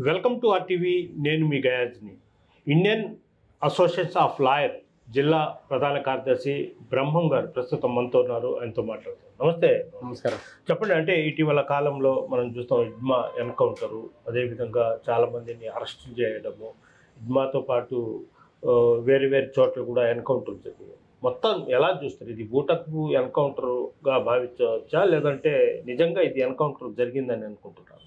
Welcome to RTV. నేను మీ గయాజ్ని. Indian association of lawyer జిల్లా ప్రధాన కార్యదర్శి బ్రహ్మం గారు ప్రస్తుతం మనతో ఉన్నారు. ఆయనతో మాట్లాడుతారు. నమస్తే. నమస్కారం. చెప్పండి, అంటే ఇటీవల కాలంలో మనం చూస్తాం ఇడ్మా ఎన్కౌంటరు, అదేవిధంగా చాలామందిని అరెస్ట్ చేయడము, ఇడ్మాతో పాటు వేరే వేరే చోట్ల కూడా ఎన్కౌంటర్ జరిగింది. మొత్తం ఎలా చూస్తారు? ఇది బూటకు ఎన్కౌంటర్గా భావించవచ్చా, లేదంటే నిజంగా ఇది ఎన్కౌంటర్ జరిగిందని అనుకుంటున్నారు?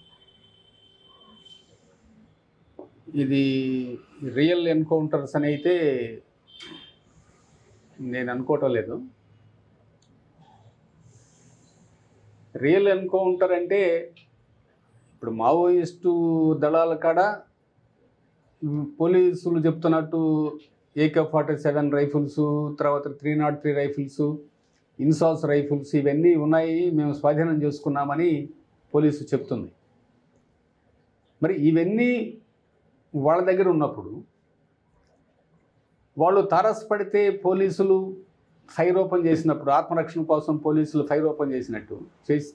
ఇది రియల్ ఎన్కౌంటర్స్ అని అయితే నేను అనుకోవటం లేదు. రియల్ ఎన్కౌంటర్ అంటే ఇప్పుడు మావోయిస్టు దళాల కాడ పోలీసులు చెప్తున్నట్టు AK-47 రైఫిల్స్, తర్వాత 303 రైఫిల్స్, ఇన్సాస్ రైఫిల్స్ ఇవన్నీ ఉన్నాయి, మేము స్వాధీనం చేసుకున్నామని పోలీసు చెప్తుంది. మరి ఇవన్నీ వాళ్ళ దగ్గర ఉన్నప్పుడు వాళ్ళు తారసపడితే పోలీసులు ఫైర్ ఓపెన్ చేసినప్పుడు, ఆత్మరక్షణ కోసం పోలీసులు ఫైర్ ఓపెన్ చేసినట్టు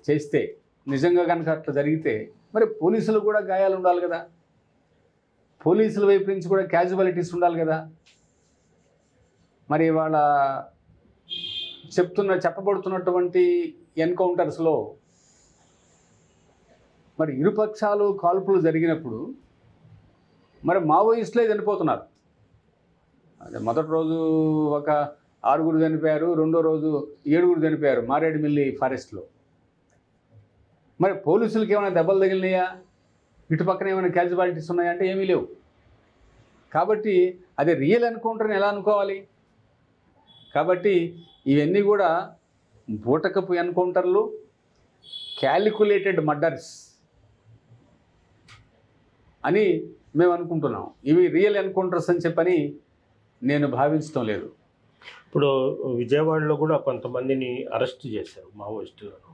చేస్తే నిజంగా కనుక అట్లా జరిగితే మరి పోలీసులు కూడా గాయాలు ఉండాలి కదా, పోలీసుల వైపు నుంచి కూడా క్యాజువాలిటీస్ ఉండాలి కదా. మరి వాళ్ళ చెప్పబడుతున్నటువంటి ఎన్కౌంటర్స్లో మరి ఇరుపక్షాలు కాల్పులు జరిగినప్పుడు మరి మావోయిస్టులే చనిపోతున్నారు. అదే మొదటి రోజు ఒక 6 చనిపోయారు, రెండో రోజు 7 చనిపోయారు మారేడుమిల్లి ఫారెస్ట్లో. మరి పోలీసులకి ఏమైనా దెబ్బలు తగిలినాయా, ఇటు పక్కన ఏమైనా క్యాజువాలిటీస్ ఉన్నాయా అంటే ఏమీ లేవు. కాబట్టి అది రియల్ ఎన్కౌంటర్ని ఎలా అనుకోవాలి? కాబట్టి ఇవన్నీ కూడా బూటకపు ఎన్కౌంటర్లు, క్యాలిక్యులేటెడ్ మర్డర్స్ అని మేము అనుకుంటున్నాం. ఇవి రియల్ ఎన్కౌంటర్స్ అని చెప్పని నేను భావించడం లేదు. ఇప్పుడు విజయవాడలో కూడా కొంతమందిని అరెస్ట్ చేశారు మావోయిస్టులను.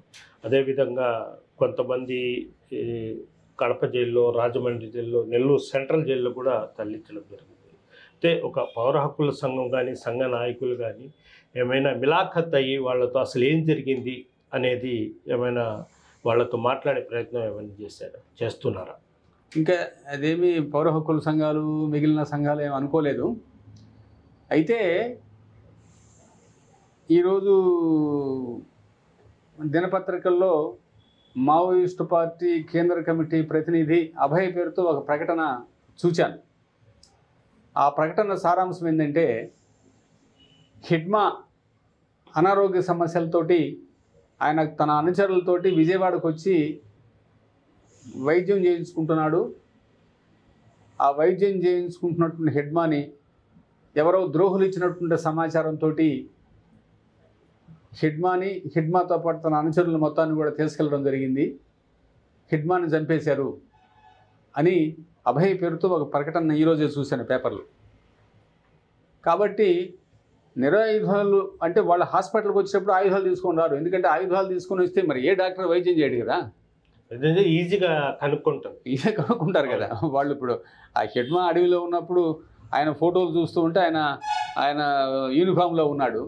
అదేవిధంగా కొంతమంది కడప జైల్లో, రాజమండ్రి జైల్లో, నెల్లూరు సెంట్రల్ జైల్లో కూడా తరలించడం జరిగింది. అయితే ఒక పౌర హక్కుల సంఘం కానీ, సంఘ నాయకులు కానీ ఏమైనా మిలాఖత్ అయ్యి వాళ్ళతో అసలు ఏం జరిగింది అనేది ఏమైనా వాళ్ళతో మాట్లాడే ప్రయత్నం ఏమైనా చేస్తున్నారా? ఇంకా అదేమి పౌర హక్కుల సంఘాలు, మిగిలిన సంఘాలు ఏమి అనుకోలేదు. అయితే ఈరోజు దినపత్రికల్లో మావోయిస్టు పార్టీ కేంద్ర కమిటీ ప్రతినిధి అభయ్ పేరుతో ఒక ప్రకటన చూచాను. ఆ ప్రకటన సారాంశం ఏంటంటే, హిడ్మా అనారోగ్య సమస్యలతోటి ఆయన తన అనుచరులతోటి విజయవాడకు వచ్చి వైద్యం చేయించుకుంటున్నాడు. ఆ వైద్యం చేయించుకుంటున్నటువంటి ఎవరో ద్రోహులు ఇచ్చినటువంటి సమాచారంతో హిడ్మాతో పాటు తన అనుచరుల మొత్తాన్ని కూడా తీసుకెళ్ళడం జరిగింది. హిడ్మాని చంపేశారు అని అభయ్ పేరుతో ఒక ప్రకటన ఈరోజే చూశాను పేపర్లు. కాబట్టి నిరాయుధాలు అంటే వాళ్ళ హాస్పిటల్కి వచ్చినప్పుడు ఆయుధాలు తీసుకొని రారు. ఎందుకంటే ఆయుధాలు తీసుకొని వస్తే మరి ఏ డాక్టర్ వైద్యం చేయడు కదా, ఈజీగా కనుక్కుంటారు కదా వాళ్ళు. ఇప్పుడు ఆ హిడ్మా అడవిలో ఉన్నప్పుడు ఆయన ఫోటోలు చూస్తూ ఉంటే ఆయన యూనిఫామ్లో ఉన్నాడు,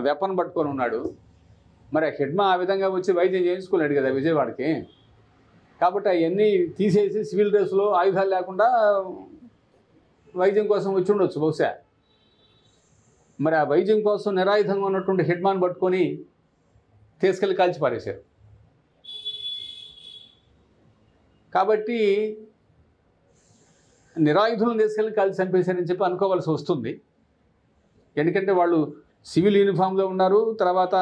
వెపన్ పట్టుకొని ఉన్నాడు. మరి ఆ హిడ్మా ఆ విధంగా వచ్చి వైద్యం చేయించుకోలేడు కదా విజయవాడకి. కాబట్టి అవన్నీ తీసేసి సివిల్ డ్రెస్లో ఆయుధాలు లేకుండా వైద్యం కోసం వచ్చి ఉండొచ్చు బహుశా. మరి ఆ వైద్యం కోసం నిరాయుధంగా ఉన్నటువంటి హిడ్మాన్ పట్టుకొని తీసుకెళ్ళి కాల్చి పారేశారు. కాబట్టి నిరాయుధులను తీసుకెళ్ళి కాల్చి చంపేశారని చెప్పి అనుకోవాల్సి వస్తుంది. ఎందుకంటే వాళ్ళు సివిల్ యూనిఫామ్లో ఉన్నారు, తర్వాత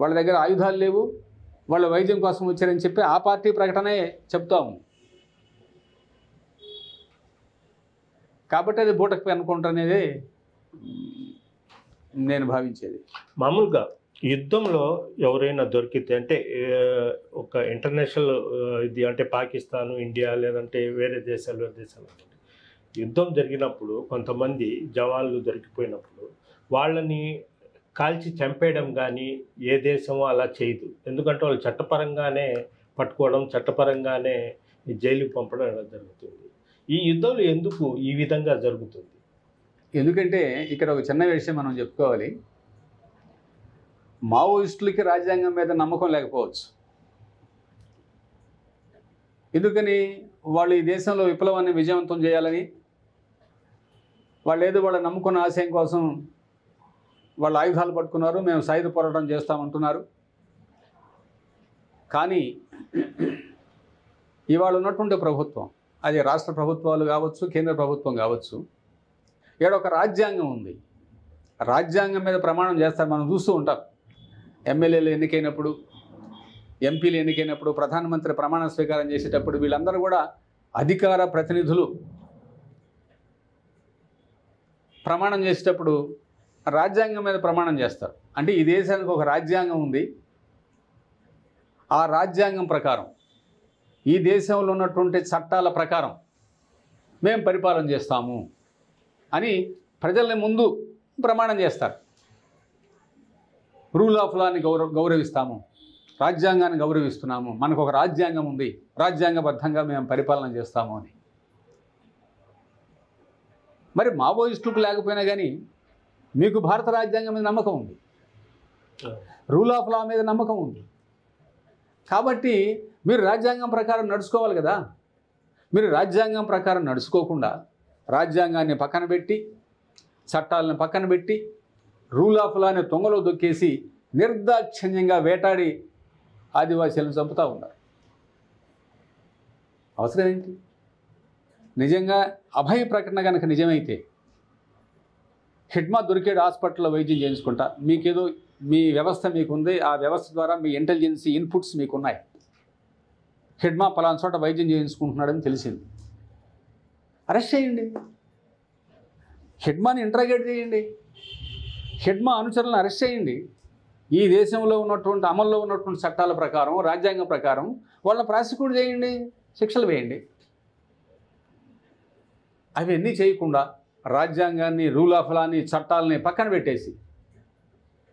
వాళ్ళ దగ్గర ఆయుధాలు లేవు, వాళ్ళ వైద్యం కోసం వచ్చారని చెప్పి ఆ పార్టీ ప్రకటనే చెప్తాము. కాబట్టి అది బూటకు ఎన్కౌంటర్ అనేది నేను భావించేది. మామూలుగా యుద్ధంలో ఎవరైనా దొరికితే, అంటే ఒక ఇంటర్నేషనల్ ఇది అంటే పాకిస్తాను, ఇండియా, లేదంటే వేరే దేశాలు యుద్ధం జరిగినప్పుడు కొంతమంది జవాన్లు దొరికిపోయినప్పుడు వాళ్ళని కాల్చి చంపేయడం కానీ ఏ దేశమో అలా చేయదు. ఎందుకంటే వాళ్ళు చట్టపరంగానే పట్టుకోవడం, చట్టపరంగానే జైలుకి పంపడం ఇలా జరుగుతుంది. ఈ యుద్ధంలో ఎందుకు ఈ విధంగా జరుగుతుంది? ఎందుకంటే ఇక్కడ ఒక చిన్న విషయం మనం చెప్పుకోవాలి. మావోయిస్టులకి రాజ్యాంగం మీద నమ్మకం లేకపోవచ్చు. ఎందుకని వాళ్ళు ఈ దేశంలో విప్లవాన్ని విజయవంతం చేయాలని, వాళ్ళు ఏదో వాళ్ళు నమ్ముకున్న ఆశయం కోసం వాళ్ళు ఆయుధాలు పట్టుకున్నారు, మేము సాయుధ పోరాటం చేస్తామంటున్నారు. కానీ ఇవాళ ఉన్నటువంటి ప్రభుత్వం, అది రాష్ట్ర ప్రభుత్వాలు కావచ్చు, కేంద్ర ప్రభుత్వం కావచ్చు, ఇక్కడ ఒక రాజ్యాంగం ఉంది. రాజ్యాంగం మీద ప్రమాణం చేస్తారు. మనం చూస్తూ ఉంటాం. ఎమ్మెల్యేలు ఎన్నికైనప్పుడు, ఎంపీలు ఎన్నికైనప్పుడు, ప్రధానమంత్రి ప్రమాణ స్వీకారం చేసేటప్పుడు వీళ్ళందరూ కూడా అధికార ప్రతినిధులు ప్రమాణం చేసేటప్పుడు రాజ్యాంగం మీద ప్రమాణం చేస్తారు. అంటే ఈ దేశానికి ఒక రాజ్యాంగం ఉంది. ఆ రాజ్యాంగం ప్రకారం, ఈ దేశంలో ఉన్నటువంటి చట్టాల ప్రకారం మేము పరిపాలన చేస్తాము అని ప్రజల్ని ముందు ప్రమాణం చేస్తారు. రూల్ ఆఫ్ లాని గౌరవిస్తాము, రాజ్యాంగాన్ని గౌరవిస్తున్నాము, మనకు ఒక రాజ్యాంగం ఉంది, రాజ్యాంగబద్ధంగా మేము పరిపాలన చేస్తాము అని. మరి మావోయిస్టులకు లేకపోయినా కానీ మీకు భారత రాజ్యాంగం మీద నమ్మకం ఉంది, రూల్ ఆఫ్ లా మీద నమ్మకం ఉంది. కాబట్టి మీరు రాజ్యాంగం ప్రకారం నడుచుకోవాలి కదా. మీరు రాజ్యాంగం ప్రకారం నడుచుకోకుండా రాజ్యాంగాన్ని పక్కన పెట్టి, చట్టాలను పక్కన పెట్టి, రూల్ ఆఫ్ లాని తొంగలో దొక్కేసి నిర్దాక్షిణ్యంగా వేటాడి ఆదివాసీలను చంపుతూ ఉన్నారు. అవసరం ఏంటి? నిజంగా అభయ ప్రకటన కనుక నిజమైతే హిడ్మా దొరికేడు హాస్పిటల్లో వైద్యం చేయించుకుంటా, మీకేదో మీ వ్యవస్థ మీకుంది, ఆ వ్యవస్థ ద్వారా మీ ఇంటెలిజెన్సీ ఇన్పుట్స్ మీకున్నాయి, హిడ్మా పలానా చోట వైద్యం చేయించుకుంటున్నాడని తెలిసింది, అరెస్ట్ చేయండి, హిడ్మాని ఇంట్రాగేట్ చేయండి, హిడ్మా అనుచరులను అరెస్ట్ చేయండి. ఈ దేశంలో ఉన్నటువంటి అమల్లో ఉన్నటువంటి చట్టాల ప్రకారం, రాజ్యాంగం ప్రకారం వాళ్ళని ప్రాసిక్యూట్ చేయండి, శిక్షలు వేయండి. అవన్నీ చేయకుండా రాజ్యాంగాన్ని, రూల్ ఆఫ్ లాని, చట్టాలని పక్కన పెట్టేసి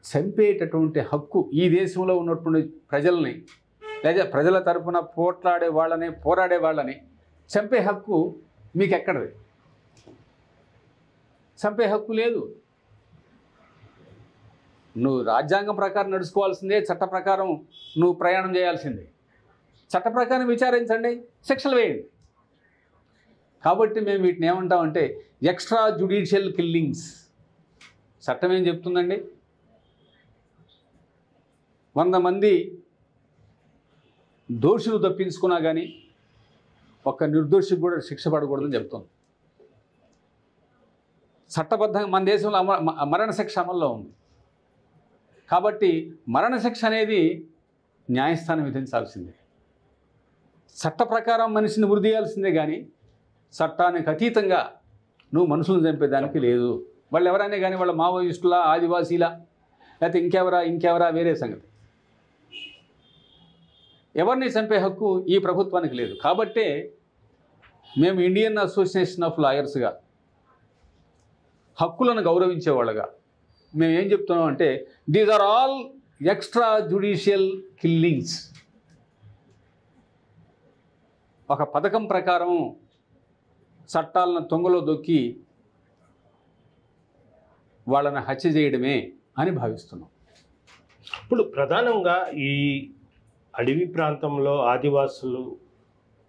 చంపేటటువంటి హక్కు ఈ దేశంలో ఉన్నటువంటి ప్రజల్ని, లేదా ప్రజల తరపున పోరాడే వాళ్ళని చంపే హక్కు మీకు ఎక్కడది? చంపే హక్కు లేదు. నువ్వు రాజ్యాంగం ప్రకారం నడుచుకోవాల్సిందే, చట్ట ప్రకారం నువ్వు ప్రయాణం చేయాల్సిందే. చట్ట ప్రకారం విచారించండి, శిక్షలు వేయండి. కాబట్టి మేము వీటిని ఏమంటామంటే ఎక్స్ట్రా జ్యుడిషియల్ కిల్లింగ్స్. చట్టం ఏం చెప్తుందండి? 100 మంది దోషులు తప్పించుకున్నా కానీ ఒక్క నిర్దోషికి కూడా శిక్ష పడకూడదని చెప్తుంది. చట్టబద్ధంగా మన దేశంలో మరణశిక్ష అమల్లో ఉంది. కాబట్టి మరణశిక్ష అనేది న్యాయస్థానం విధించాల్సిందే. చట్ట ప్రకారం మనిషిని ఉరి తీయాల్సిందే కానీ చట్టానికి అతీతంగా నువ్వు మనుషులను చంపేదానికి లేదు. వాళ్ళు ఎవరైనా కానీ వాళ్ళ మావోయిస్టులా, ఆదివాసీలా, లేకపోతే ఇంకెవరా వేరే సంగతి. ఎవరిని చంపే హక్కు ఈ ప్రభుత్వానికి లేదు. కాబట్టే మేము ఇండియన్ అసోసియేషన్ ఆఫ్ లాయర్స్గా, హక్కులను గౌరవించేవాళ్ళగా మేము ఏం చెప్తున్నాం అంటే these are all extra judicial killings. ఒక పథకం ప్రకారం చట్టాలను తొంగలో దొక్కి వాళ్ళని హత్య చేయడమే అని భావిస్తున్నాం. ఇప్పుడు ప్రధానంగా ఈ అడవి ప్రాంతంలో ఆదివాసులు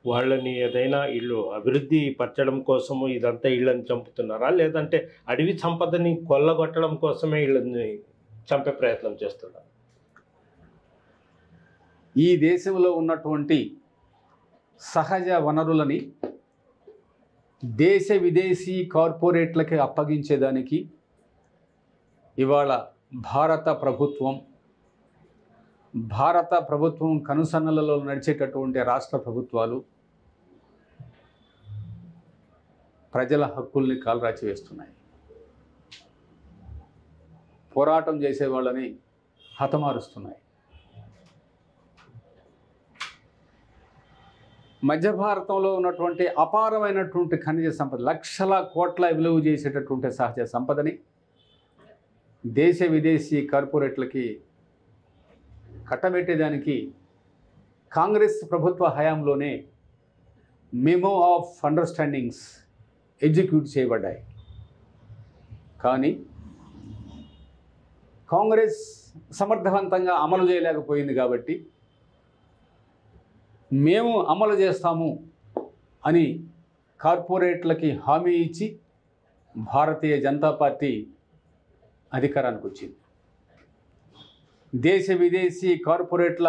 వాళ్ళని ఏదైనా ఇల్లు అభివృద్ధి పరచడం కోసము ఇదంతా ఇళ్ళని చంపుతున్నారా, లేదంటే అడవి సంపదని కొల్లగొట్టడం కోసమే ఇళ్ళని చంపే ప్రయత్నం చేస్తున్నారా? ఈ దేశంలో ఉన్నటువంటి సహజ వనరులని దేశ విదేశీ కార్పొరేట్లకి అప్పగించేదానికి ఇవాళ భారత ప్రభుత్వం కనుసన్నలలో నడిచేటటువంటి రాష్ట్ర ప్రభుత్వాలు ప్రజల హక్కుల్ని కాలరాచి వేస్తున్నాయి. పోరాటం చేసే వాళ్ళని హతమారుస్తున్నాయి. మధ్య భారతంలో ఉన్నటువంటి అపారమైనటువంటి ఖనిజ సంపద, లక్షల కోట్ల విలువ చేసేటటువంటి సహజ సంపదని దేశ విదేశీ కార్పొరేట్లకి కట్టబెట్టేదానికి కాంగ్రెస్ ప్రభుత్వ హయాంలోనే మెమో ఆఫ్ అండర్స్టాండింగ్స్ ఎగ్జిక్యూట్ చేయబడ్డాయి. కానీ కాంగ్రెస్ సమర్థవంతంగా అమలు చేయలేకపోయింది. కాబట్టి మేము అమలు చేస్తాము అని కార్పొరేట్లకి హామీ ఇచ్చి భారతీయ జనతా పార్టీ అధికారానికి వచ్చింది. దేశ విదేశీ కార్పొరేట్ల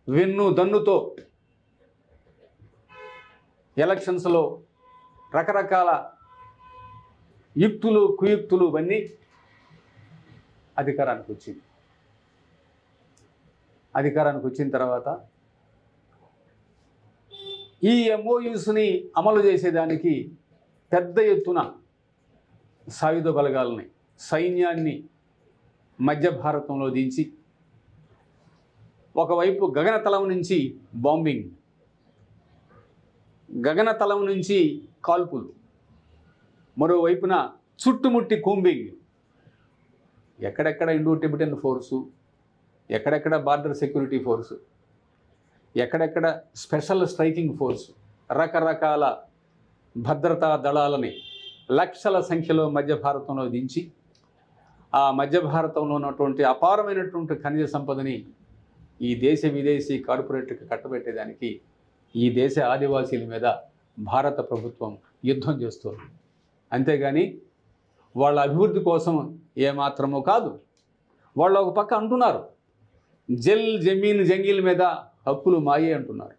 వెన్ను దన్నుతో ఎలక్షన్స్లో రకరకాల యుక్తులు కుయుక్తులు ఇవన్నీ అధికారానికి వచ్చింది. అధికారానికి వచ్చిన తర్వాత ఈ ఎంఓయూస్ని అమలు చేసేదానికి పెద్ద ఎత్తున సాయుధ బలగాలని సైన్యాన్ని మధ్య భారతంలో దించి ఒకవైపు గగనతలం నుంచి బాంబింగ్, గగనతలం నుంచి కాల్పులు, మరోవైపున చుట్టుముట్టి కూంబింగ్, ఎక్కడెక్కడ ఇండో టిబెటన్ ఫోర్సు, ఎక్కడెక్కడ బార్డర్ సెక్యూరిటీ ఫోర్సు, ఎక్కడెక్కడ స్పెషల్ స్ట్రైకింగ్ ఫోర్సు, రకరకాల భద్రతా దళాలని లక్షల సంఖ్యలో మధ్య భారతంలో దించి ఆ మధ్య భారతంలో ఉన్నటువంటి అపారమైనటువంటి ఖనిజ సంపదని ఈ దేశ విదేశీ కార్పొరేట్లకు కట్టబెట్టేదానికి ఈ దేశ ఆదివాసీల మీద భారత ప్రభుత్వం యుద్ధం చేస్తుంది. అంతేగాని వాళ్ళ అభివృద్ధి కోసం ఏమాత్రమూ కాదు. వాళ్ళు ఒక పక్క అంటున్నారు జల్ జమీన్ జంగీల మీద హక్కులు మాయే అంటున్నారు.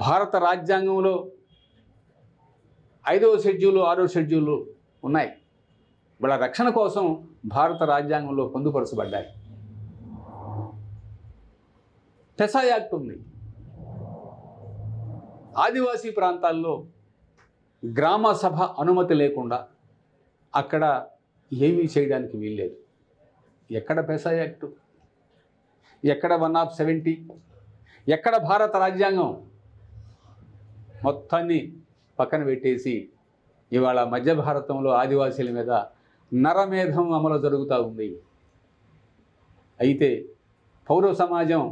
భారత రాజ్యాంగంలో 5వ షెడ్యూలు 6వ షెడ్యూలు ఉన్నాయి. వాళ్ళ రక్షణ కోసం భారత రాజ్యాంగంలో పొందుపరచబడ్డాయి. పెసా యాక్ట్ ఉంది. ఆదివాసీ ప్రాంతాల్లో గ్రామ సభ అనుమతి లేకుండా అక్కడ ఏమీ చేయడానికి వీల్లేదు. ఎక్కడ పెసా యాక్టు, ఎక్కడ 170, ఎక్కడ భారత రాజ్యాంగం? మొత్తాన్ని పక్కన పెట్టేసి ఇవాళ మధ్య భారతంలో ఆదివాసీల మీద నరమేధం అమలు జరుగుతూ ఉంది. అయితే పౌర సమాజం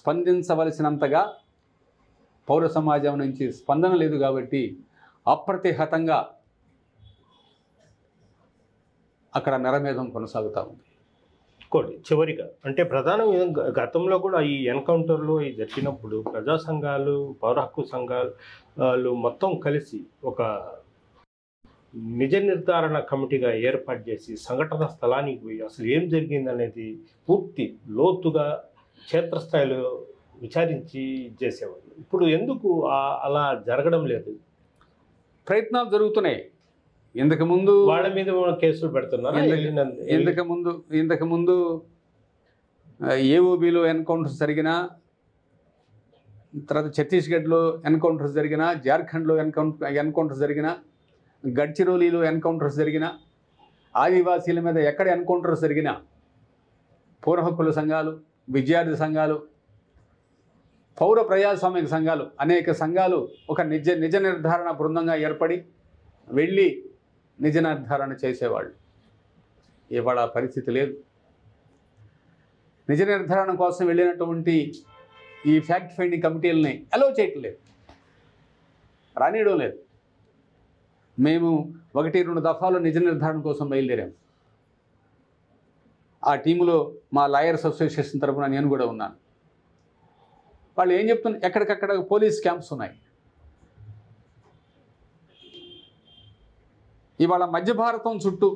స్పందించవలసినంతగా పౌర సమాజం నుంచి స్పందన లేదు కాబట్టి అప్రతిహతంగా అక్కడ నరమేధం కొనసాగుతూ ఉంది. ఇంకోటి చివరిగా అంటే ప్రధానంగా గతంలో కూడా ఈ ఎన్కౌంటర్లు జరిగినప్పుడు ప్రజా సంఘాలు, పౌర హక్కు సంఘాలు మొత్తం కలిసి ఒక నిజ నిర్ధారణ కమిటీగా ఏర్పాటు చేసి సంఘటన స్థలానికి పోయి అసలు ఏం జరిగిందనేది పూర్తి లోతుగా క్షేత్రస్థాయిలో విచారించి చేసేవాళ్ళు. ఇప్పుడు ఎందుకు అలా జరగడం లేదు? ప్రయత్నాలు జరుగుతున్నాయి. ఇంతకుముందు వాళ్ళ మీద కేసులు పెడుతున్నారు. ఇంతకుముందు ఏఓబిలో ఎన్కౌంటర్స్ జరిగిన తర్వాత ఛత్తీస్గఢ్లో ఎన్కౌంటర్స్ జరిగిన, జార్ఖండ్లో ఎన్కౌంటర్స్ జరిగిన, గడ్చిరోలీలో ఎన్కౌంటర్స్ జరిగిన, ఆదివాసీల మీద ఎక్కడ ఎన్కౌంటర్స్ జరిగినా పౌర హక్కుల సంఘాలు, విద్యార్థి సంఘాలు, పౌర ప్రజాస్వామిక సంఘాలు, అనేక సంఘాలు ఒక నిజ నిర్ధారణ బృందంగా ఏర్పడి వెళ్ళి నిజ నిర్ధారణ చేసేవాళ్ళు. ఇవాళ పరిస్థితి లేదు. నిజ నిర్ధారణ కోసం వెళ్ళినటువంటి ఈ ఫ్యాక్ట్ ఫైండింగ్ కమిటీలని అలో చేయటం లేదు, రానియడం లేదు. మేము 1-2 దఫాలు నిజ నిర్ధారణ కోసం బయలుదేరాము. ఆ టీములో మా లాయర్స్ అసోసియేషన్ తరఫున నేను కూడా ఉన్నాను. వాళ్ళు ఏం చెప్తున్నారు, ఎక్కడికక్కడ పోలీస్ క్యాంప్స్ ఉన్నాయి. ఇవాళ మధ్య భారతం చుట్టూ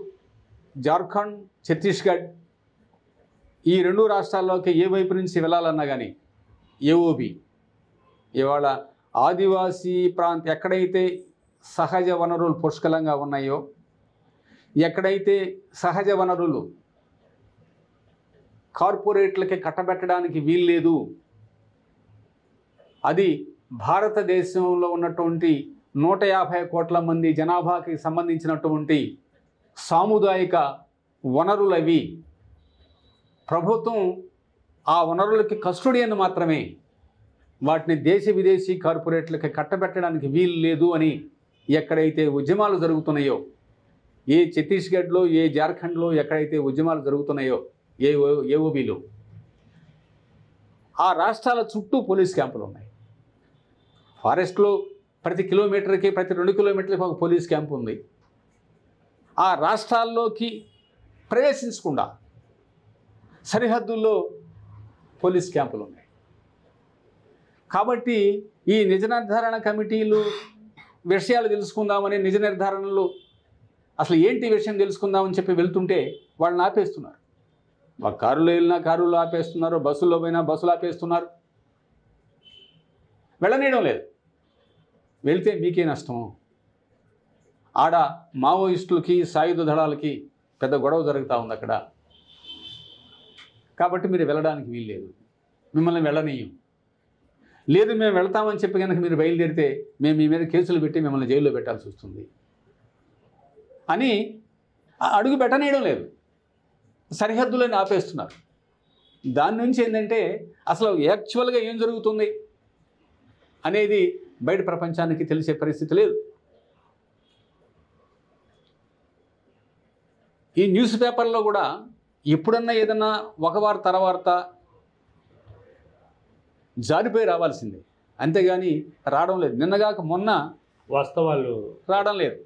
జార్ఖండ్, ఛత్తీస్గఢ్ ఈ 2 రాష్ట్రాల్లోకి ఏ వైపు నుంచి వెళ్ళాలన్నా కానీ ఏఓబి ఇవాళ ఆదివాసీ ఎక్కడైతే సహజ వనరులు పుష్కలంగా ఉన్నాయో, ఎక్కడైతే సహజ వనరులు కార్పొరేట్లకి కట్టబెట్టడానికి వీల్లేదు, అది భారతదేశంలో ఉన్నటువంటి 150 కోట్ల మంది జనాభాకి సంబంధించినటువంటి సాముదాయిక వనరులవి. ప్రభుత్వం ఆ వనరులకి కస్టోడియన్ మాత్రమే, వాటిని దేశ విదేశీ కార్పొరేట్లకి కట్టబెట్టడానికి వీలు లేదు అని ఎక్కడైతే ఉద్యమాలు జరుగుతున్నాయో, ఏ ఛత్తీస్గఢ్లో, ఏ జార్ఖండ్లో ఎక్కడైతే ఉద్యమాలు జరుగుతున్నాయో, ఏఓబిలో ఆ రాష్ట్రాల చుట్టూ పోలీస్ క్యాంపులు ఉన్నాయి. ఫారెస్ట్లో ప్రతి కిలోమీటర్కి, ప్రతి 2 కిలోమీటర్లకి ఒక పోలీస్ క్యాంప్ ఉంది. ఆ రాష్ట్రాల్లోకి ప్రవేశించకుండా సరిహద్దుల్లో పోలీస్ క్యాంపులు ఉన్నాయి. కాబట్టి ఈ నిజ నిర్ధారణ కమిటీలు విషయాలు తెలుసుకుందామని, నిజ నిర్ధారణలు అసలు ఏంటి విషయం తెలుసుకుందామని చెప్పి వెళ్తుంటే వాళ్ళని ఆపేస్తున్నారు. కారులో వెళ్ళినా కారులో ఆపేస్తున్నారు, బస్సుల్లో పోయినా బస్సులు ఆపేస్తున్నారు, వెళ్ళనీయడం లేదు. వెళ్తే మీకే నష్టం. ఆడ మావోయిస్టులకి సాయుధ దళాలకి పెద్ద గొడవ జరుగుతూ ఉంది అక్కడ. కాబట్టి మీరు వెళ్ళడానికి వీల్లేదు, మిమ్మల్ని వెళ్ళనీయం. లేదు మేము వెళ్తామని చెప్పి కనుక మీరు బయలుదేరితే మేము మీ మీద కేసులు పెట్టి మిమ్మల్ని జైల్లో పెట్టాల్సి వస్తుంది అని అడుగు పెట్టనీయడం లేదు. సరిహద్దులను ఆపేస్తున్నారు. దాని నుంచి ఏంటంటే అసలు యాక్చువల్గా ఏం జరుగుతుంది అనేది బయట ప్రపంచానికి తెలిసే పరిస్థితి లేదు. ఈ న్యూస్ పేపర్లో కూడా ఎప్పుడన్నా ఏదన్నా ఒక వార్త తర్వాత జారిపోయి రావాల్సిందే, అంతేగాని రావడం లేదు. నిన్నగాక మొన్న వాస్తవాలు రావడం లేదు.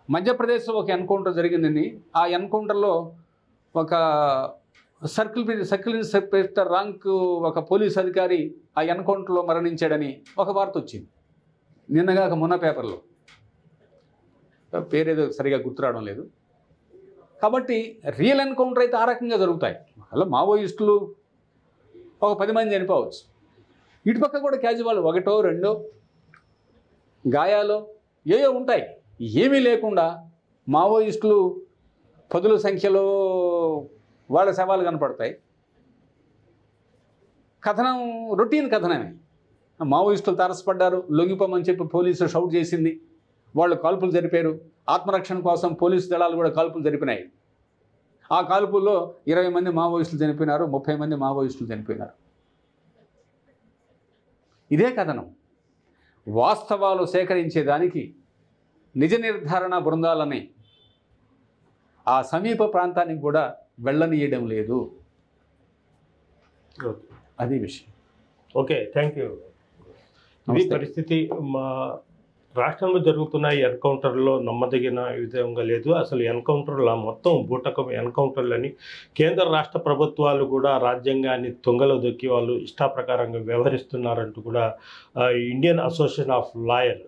మధ్యప్రదేశ్లో ఒక ఎన్కౌంటర్ జరిగిందని, ఆ ఎన్కౌంటర్లో ఒక సర్కిల్ ఇన్స్పెక్టర్ ర్యాంకు ఒక పోలీస్ అధికారి ఆ ఎన్కౌంటర్లో మరణించాడని ఒక వార్త వచ్చింది నిన్నగాక మొన్న పేపర్లో. పేరేదో సరిగా గుర్తురావడం లేదు. కాబట్టి రియల్ ఎన్కౌంటర్ అయితే ఆ రకంగా జరుగుతాయి. అలా మావోయిస్టులు ఒక 10 మంది చనిపోవచ్చు, ఇటుపక్క కూడా క్యాజువల్ 1, 2 గాయాలు ఏయో ఉంటాయి. ఏమీ లేకుండా మావోయిస్టులు 10ల సంఖ్యలో వాళ్ళ శవాలు కనపడతాయి. కథనం రొటీన్ కథనమే. మావోయిస్టులు తారసపడ్డారు, లొంగిపోమని చెప్పి పోలీసులు షౌట్ చేసింది, వాళ్ళు కాల్పులు జరిపారు. ఆత్మరక్షణ కోసం పోలీసు దళాలు కూడా కాల్పులు జరిపినాయి. ఆ కాల్పుల్లో 20 మంది మావోయిస్టులు చనిపోయినారు, 30 మంది మావోయిస్టులు చనిపోయినారు. ఇదే కథనం. వాస్తవాలు సేకరించేదానికి నిజ నిర్ధారణ బృందాలని ఆ సమీప ప్రాంతానికి కూడా వెళ్ళనీయడం లేదు. అది విషయం. Okay, thank you. ఇది పరిస్థితి. మా రాష్ట్రంలో జరుగుతున్న ఈ ఎన్కౌంటర్లో నమ్మదగిన విధంగా లేదు. అసలు ఎన్కౌంటర్ల మొత్తం బూటకం ఎన్కౌంటర్లని కేంద్ర రాష్ట్ర ప్రభుత్వాలు కూడా రాజ్యాంగాన్ని తుంగలో దొక్కి వాళ్ళు ఇష్టాప్రకారంగా వ్యవహరిస్తున్నారంటూ కూడా ఇండియన్ అసోసియేషన్ ఆఫ్ లాయర్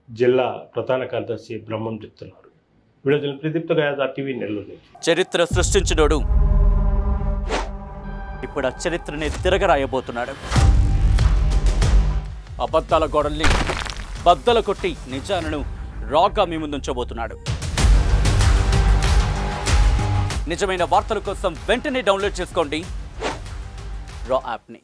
జిల్లా ప్రధాన కార్యదర్శి బ్రహ్మం చెప్తున్నారు. Video Pradeepta Gayaja TV Nellore. చరిత్ర సృష్టించినోడు ఇప్పుడు ఆ చరిత్రని తిరగరాయబోతున్నాడు. అబద్ధాల గోడల్ని బద్దలు కొట్టి నిజాలను రాగా మీ ముందుంచబోతున్నాడు. నిజమైన వార్తల కోసం వెంటనే డౌన్లోడ్ చేసుకోండి రా యాప్ని.